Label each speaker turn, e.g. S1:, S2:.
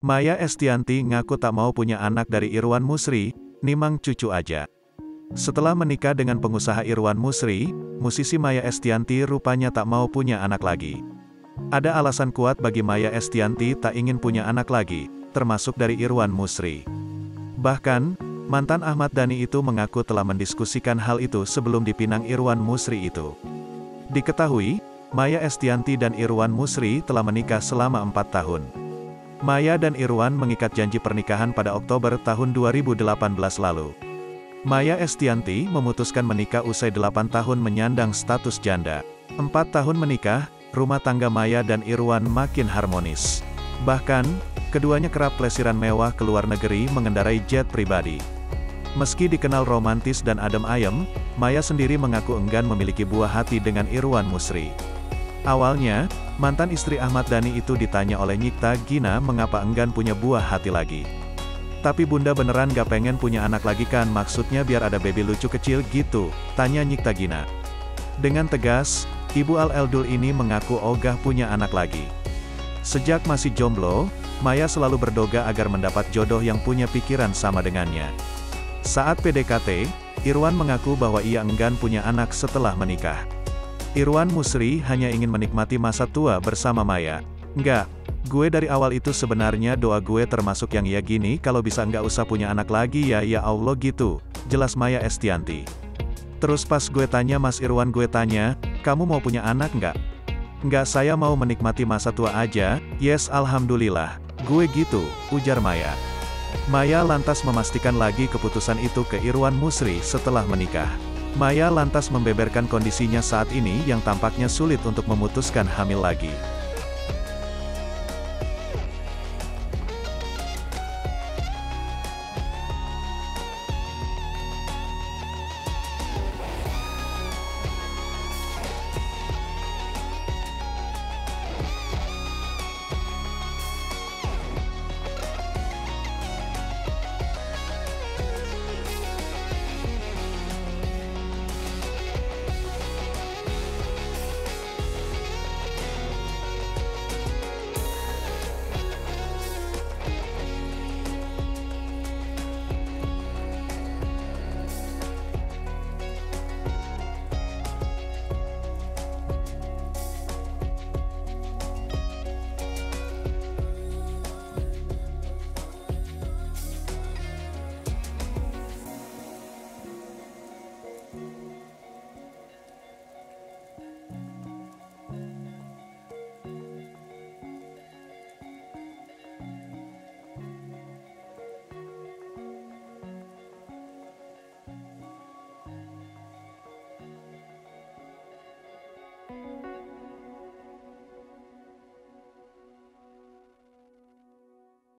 S1: Maya Estianty ngaku tak mau punya anak dari Irwan Musri, nimang cucu aja. Setelah menikah dengan pengusaha Irwan Musri, musisi Maya Estianty rupanya tak mau punya anak lagi. Ada alasan kuat bagi Maya Estianty tak ingin punya anak lagi, termasuk dari Irwan Musri. Bahkan, mantan Ahmad Dhani itu mengaku telah mendiskusikan hal itu sebelum dipinang Irwan Musri itu. Diketahui, Maya Estianty dan Irwan Musri telah menikah selama 4 tahun. Maya dan Irwan mengikat janji pernikahan pada Oktober tahun 2018 lalu. Maya Estianty memutuskan menikah usai 8 tahun menyandang status janda. 4 tahun menikah, rumah tangga Maya dan Irwan makin harmonis. Bahkan, keduanya kerap plesiran mewah ke luar negeri mengendarai jet pribadi. Meski dikenal romantis dan adem ayem, Maya sendiri mengaku enggan memiliki buah hati dengan Irwan Musri. Awalnya, mantan istri Ahmad Dhani itu ditanya oleh Nyikta Gina mengapa enggan punya buah hati lagi. Tapi bunda beneran gak pengen punya anak lagi kan, maksudnya biar ada baby lucu kecil gitu, tanya Nyikta Gina. Dengan tegas, Ibu Al-Eldul ini mengaku ogah punya anak lagi. Sejak masih jomblo, Maya selalu berdoa agar mendapat jodoh yang punya pikiran sama dengannya. Saat PDKT, Irwan mengaku bahwa ia enggan punya anak setelah menikah. Irwan Musri hanya ingin menikmati masa tua bersama Maya. Enggak, gue dari awal itu sebenarnya doa gue termasuk yang ya gini kalau bisa nggak usah punya anak lagi ya Allah gitu, jelas Maya Estianty. Terus pas gue tanya Mas Irwan, gue tanya, kamu mau punya anak nggak? Nggak, saya mau menikmati masa tua aja, yes alhamdulillah, gue gitu, ujar Maya. Maya lantas memastikan lagi keputusan itu ke Irwan Musri setelah menikah. Maya lantas membeberkan kondisinya saat ini yang tampaknya sulit untuk memutuskan hamil lagi.